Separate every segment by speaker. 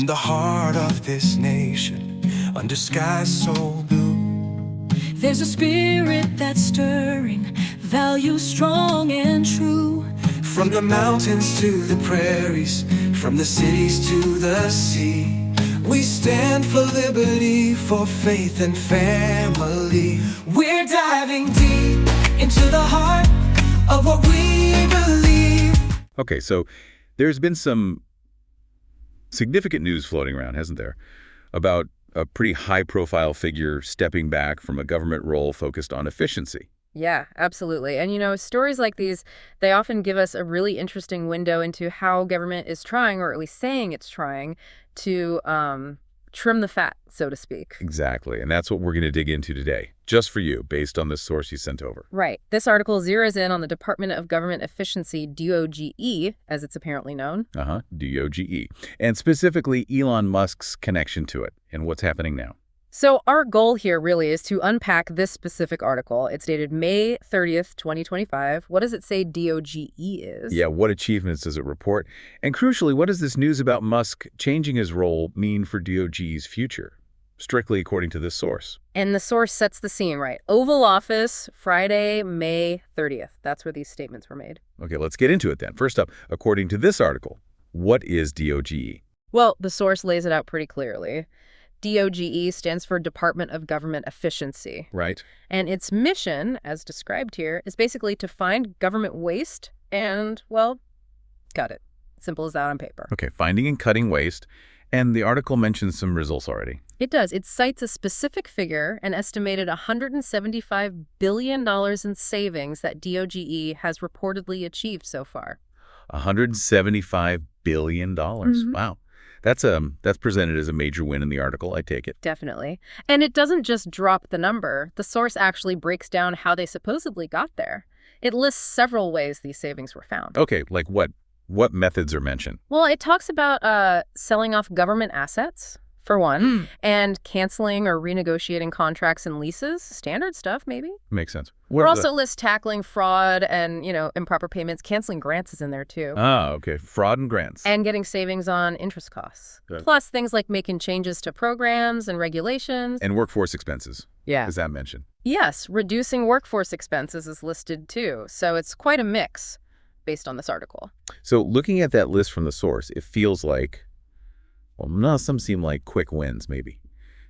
Speaker 1: the heart of this nation, under skies so blue,
Speaker 2: there's a spirit that's stirring, values strong and true.
Speaker 1: From the mountains to the prairies, from the cities to the sea, we stand for liberty, for faith and family. We're diving deep into the heart of what we believe.
Speaker 3: Okay, so there's been some significant news floating around, hasn't there, about a pretty high-profile figure stepping back from a government role focused on efficiency.
Speaker 4: Yeah, absolutely. And, stories like these, they often give us a really interesting window into how government is trying, or at least saying it's trying, to trim the fat, so to speak.
Speaker 3: Exactly. And that's what we're going to dig into today, just for you, based on this source you sent over.
Speaker 4: Right. This article zeroes in on the Department of Government Efficiency, DOGE, as it's apparently known.
Speaker 3: DOGE. And specifically Elon Musk's connection to it and what's happening now.
Speaker 4: So our goal here really is to unpack this specific article. It's dated May 30th, 2025. What does it say DOGE is?
Speaker 3: Yeah, what achievements does it report? And crucially, what does this news about Musk changing his role mean for DOGE's future? Strictly according to this source.
Speaker 4: And the source sets the scene, right? Oval Office, Friday, May 30th. That's where these statements were made.
Speaker 3: Okay, let's get into it then. First up, according to this article, what is DOGE?
Speaker 4: Well, the source lays it out pretty clearly. DOGE stands for Department of Government Efficiency.
Speaker 3: Right.
Speaker 4: And its mission, as described here, is basically to find government waste and, well, cut it. Simple as that on paper.
Speaker 3: Okay, finding and cutting waste. And the article mentions some results already.
Speaker 4: It does. It cites a specific figure, an estimated $175 billion in savings that DOGE has reportedly achieved so far.
Speaker 3: $175 billion. Wow. That's presented as a major win in the article, I take it.
Speaker 4: Definitely. And it doesn't just drop the number. The source actually breaks down how they supposedly got there. It lists several ways these savings were found.
Speaker 3: Okay, like what? What methods are mentioned?
Speaker 4: Well, it talks about selling off government assets, for one, and canceling or renegotiating contracts and leases. Standard stuff, maybe.
Speaker 3: Makes sense.
Speaker 4: Or also lists tackling fraud and, improper payments. Canceling grants is in there, too.
Speaker 3: Ah, okay. Fraud and grants.
Speaker 4: And getting savings on interest costs.
Speaker 3: Good.
Speaker 4: Plus things like making changes to programs and regulations.
Speaker 3: And workforce expenses.
Speaker 4: Yeah.
Speaker 3: Is that mentioned?
Speaker 4: Yes, reducing workforce expenses is listed, too. So it's quite a mix based on this article.
Speaker 3: So looking at that list from the source, it feels like, well, no, some seem like quick wins, maybe.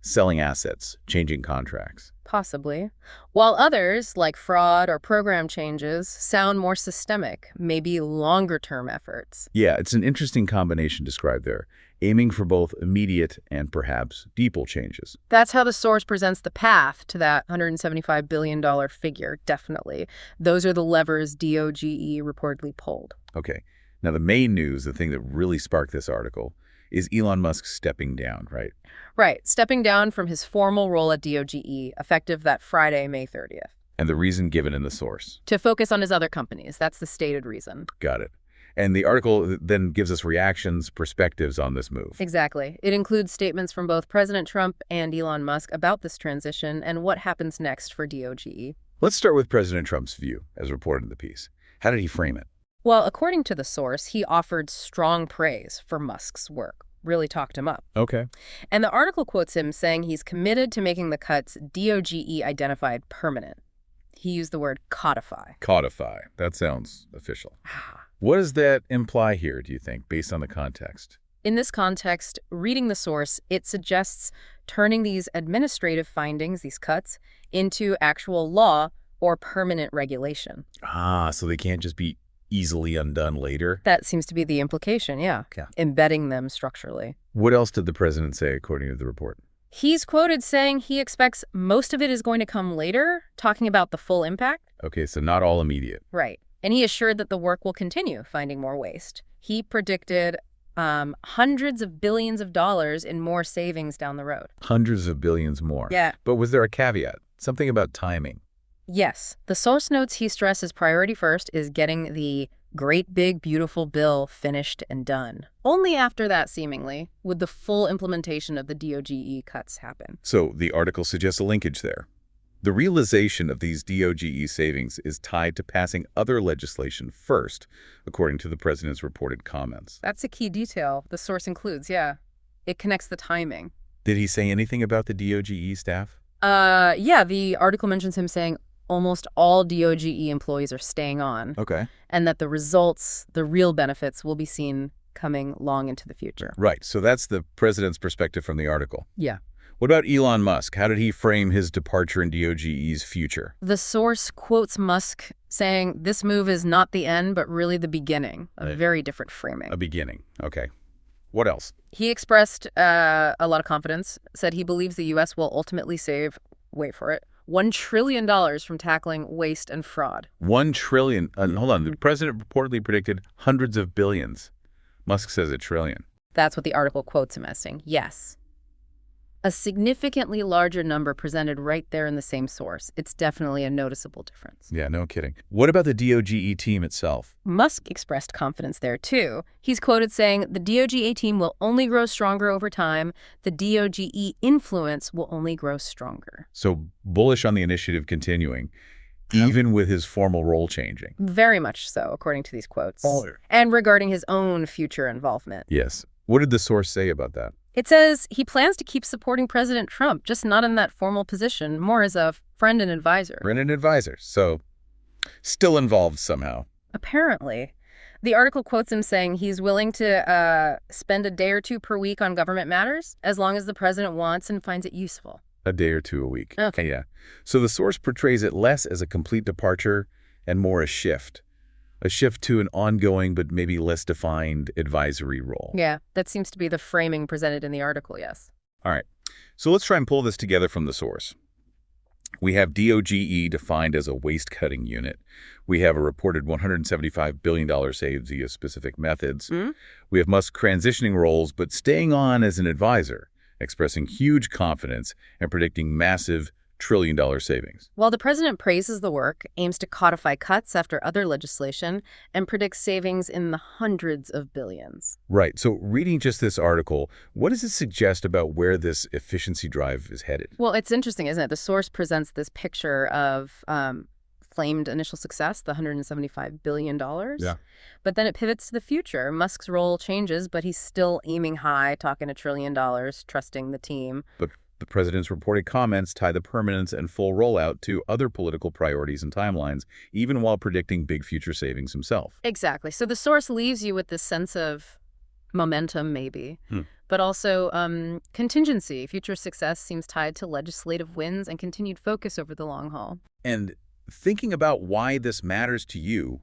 Speaker 3: Selling assets, changing contracts.
Speaker 4: Possibly. While others, like fraud or program changes, sound more systemic, maybe longer-term efforts.
Speaker 3: Yeah, it's an interesting combination described there, aiming for both immediate and perhaps deeper changes.
Speaker 4: That's how the source presents the path to that $175 billion figure, definitely. Those are the levers DOGE reportedly pulled.
Speaker 3: Okay. Now, the main news, the thing that really sparked this article, is Elon Musk stepping down, right?
Speaker 4: Right, stepping down from his formal role at DOGE, effective that Friday, May 30th.
Speaker 3: And the reason given in the source.
Speaker 4: To focus on his other companies. That's the stated reason.
Speaker 3: Got it. And the article then gives us reactions, perspectives on this move.
Speaker 4: Exactly. It includes statements from both President Trump and Elon Musk about this transition and what happens next for DOGE.
Speaker 3: Let's start with President Trump's view, as reported in the piece. How did he frame it?
Speaker 4: Well, according to the source, he offered strong praise for Musk's work, really talked him up.
Speaker 3: Okay.
Speaker 4: And the article quotes him saying he's committed to making the cuts DOGE identified permanent. He used the word codify.
Speaker 3: Codify. That sounds official. What does that imply here, do you think, based on the context?
Speaker 4: In this context, reading the source, it suggests turning these administrative findings, these cuts, into actual law or permanent regulation.
Speaker 3: Ah, so they can't just be easily undone later?
Speaker 4: That seems to be the implication, yeah. Embedding them structurally.
Speaker 3: What else did the president say, according to the report?
Speaker 4: He's quoted saying he expects most of it is going to come later, talking about the full impact.
Speaker 3: Okay, so not all immediate.
Speaker 4: Right. And he assured that the work will continue finding more waste. He predicted hundreds of billions of dollars in more savings down the road.
Speaker 3: Hundreds of billions more.
Speaker 4: Yeah.
Speaker 3: But was there a caveat? Something about timing?
Speaker 4: Yes. The source notes he stresses priority first is getting the great big beautiful bill finished and done. Only after that, seemingly, would the full implementation of the DOGE cuts happen.
Speaker 3: So the article suggests a linkage there. The realization of these DOGE savings is tied to passing other legislation first, according to the president's reported comments.
Speaker 4: That's a key detail the source includes, yeah. It connects the timing.
Speaker 3: Did he say anything about the DOGE staff?
Speaker 4: Yeah, the article mentions him saying almost all DOGE employees are staying on,
Speaker 3: Okay.
Speaker 4: and that the results, the real benefits, will be seen coming long into the future.
Speaker 3: Right, so that's the president's perspective from the article.
Speaker 4: Yeah.
Speaker 3: What about Elon Musk? How did he frame his departure in DOGE's future?
Speaker 4: The source quotes Musk saying this move is not the end, but really the beginning. A very different framing.
Speaker 3: A beginning. Okay. What else?
Speaker 4: He expressed a lot of confidence, said he believes the U.S. will ultimately save, wait for it, $1 trillion from tackling waste and fraud.
Speaker 3: 1 trillion. Hold on. The president reportedly predicted hundreds of billions. Musk says a trillion.
Speaker 4: That's what the article quotes him as saying. Yes. A significantly larger number presented right there in the same source. It's definitely a noticeable difference.
Speaker 3: Yeah, no kidding. What about the DOGE team itself?
Speaker 4: Musk expressed confidence there, too. He's quoted saying, the DOGE team will only grow stronger over time. The DOGE influence will only grow stronger.
Speaker 3: So bullish on the initiative continuing, even with his formal role changing.
Speaker 4: Very much so, according to these quotes.
Speaker 3: Oh.
Speaker 4: And regarding his own future involvement.
Speaker 3: Yes. What did the source say about that?
Speaker 4: It says he plans to keep supporting President Trump, just not in that formal position, more as a friend and advisor.
Speaker 3: Friend and advisor. So still involved somehow.
Speaker 4: Apparently. The article quotes him saying he's willing to spend a day or two per week on government matters, as long as the president wants and finds it useful.
Speaker 3: A day or two a week.
Speaker 4: Okay.
Speaker 3: Yeah. So the source portrays it less as a complete departure and more a shift. A shift to an ongoing but maybe less defined advisory role.
Speaker 4: Yeah, that seems to be the framing presented in the article, yes.
Speaker 3: All right. So let's try and pull this together from the source. We have DOGE defined as a waste-cutting unit. We have a reported $175 billion saved via specific methods. We have Musk transitioning roles but staying on as an advisor, expressing huge confidence and predicting massive trillion-dollar savings.
Speaker 4: While the president praises the work, aims to codify cuts after other legislation, and predicts savings in the hundreds of billions.
Speaker 3: Right. So reading just this article, what does it suggest about where this efficiency drive is headed?
Speaker 4: Well, it's interesting, isn't it? The source presents this picture of claimed initial success, the $175 billion.
Speaker 3: Yeah.
Speaker 4: But then it pivots to the future. Musk's role changes, but he's still aiming high, talking $1 trillion, trusting the team.
Speaker 3: But the president's reported comments tie the permanence and full rollout to other political priorities and timelines, even while predicting big future savings himself.
Speaker 4: Exactly. So the source leaves you with this sense of momentum, maybe, but also contingency. Future success seems tied to legislative wins and continued focus over the long haul.
Speaker 3: And thinking about why this matters to you,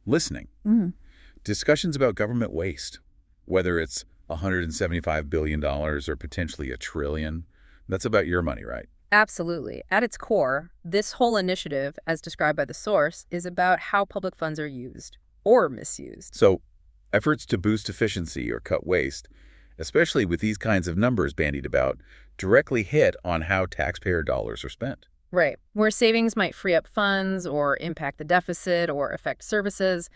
Speaker 3: listening. Discussions about government waste, whether it's $175 billion or potentially $1 trillion, that's about your money, right?
Speaker 4: Absolutely. At its core, this whole initiative, as described by the source, is about how public funds are used or misused.
Speaker 3: So efforts to boost efficiency or cut waste, especially with these kinds of numbers bandied about, directly hit on how taxpayer dollars are spent.
Speaker 4: Right. Where savings might free up funds or impact the deficit or affect services.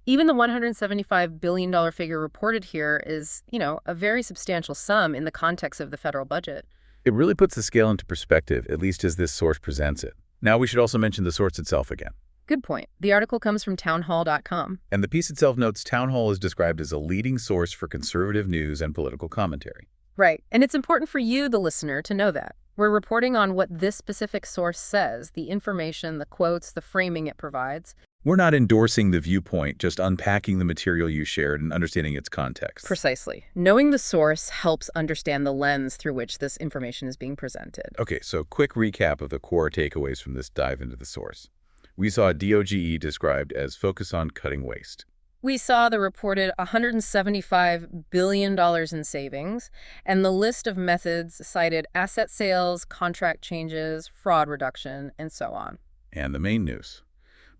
Speaker 4: Even the $175 billion figure reported here is, a very substantial sum in the context of the federal budget.
Speaker 3: It really puts the scale into perspective, at least as this source presents it. Now we should also mention the source itself again.
Speaker 4: Good point. The article comes from townhall.com.
Speaker 3: And the piece itself notes Town Hall is described as a leading source for conservative news and political commentary.
Speaker 4: Right. And it's important for you, the listener, to know that. We're reporting on what this specific source says, the information, the quotes, the framing it provides.
Speaker 3: We're not endorsing the viewpoint, just unpacking the material you shared and understanding its context.
Speaker 4: Precisely. Knowing the source helps understand the lens through which this information is being presented.
Speaker 3: Okay, so quick recap of the core takeaways from this dive into the source. We saw DOGE described as focus on cutting waste.
Speaker 4: We saw the reported $175 billion in savings, and the list of methods cited asset sales, contract changes, fraud reduction, and so on.
Speaker 3: And the main news.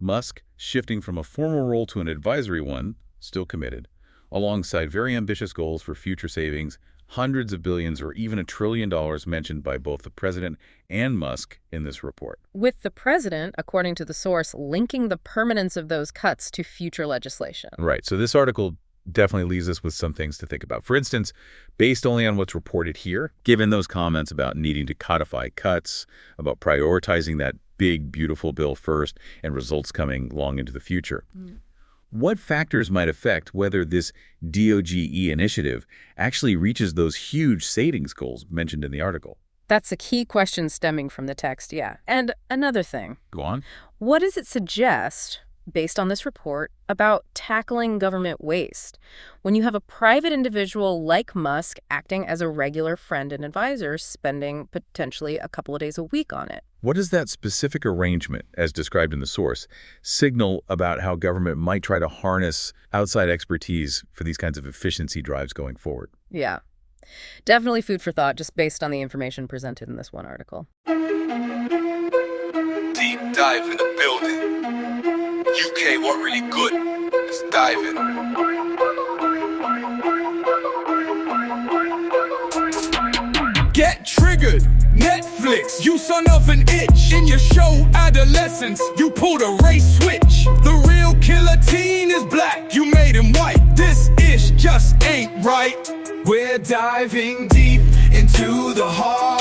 Speaker 3: Musk shifting from a formal role to an advisory one, still committed, alongside very ambitious goals for future savings, hundreds of billions or even $1 trillion mentioned by both the president and Musk in this report.
Speaker 4: With the president, according to the source, linking the permanence of those cuts to future legislation.
Speaker 3: Right. So this article definitely leaves us with some things to think about. For instance, based only on what's reported here, given those comments about needing to codify cuts, about prioritizing that big, beautiful bill first, and results coming long into the future, What factors might affect whether this DOGE initiative actually reaches those huge savings goals mentioned in the article?
Speaker 4: That's a key question stemming from the text, yeah. And another thing,
Speaker 3: Go on.
Speaker 4: what does it suggest, based on this report, about tackling government waste? When you have a private individual like Musk acting as a regular friend and advisor, spending potentially a couple of days a week on it.
Speaker 3: What does that specific arrangement, as described in the source, signal about how government might try to harness outside expertise for these kinds of efficiency drives going forward?
Speaker 4: Yeah. Definitely food for thought, just based on the information presented in this one article.
Speaker 1: Deep dive in the building. UK, what really good? Let's dive in. Get triggered. Netflix, you son of an itch. In your show Adolescence, you pulled a race switch. The real killer teen is black, you made him white. This ish just ain't right. We're diving deep into the heart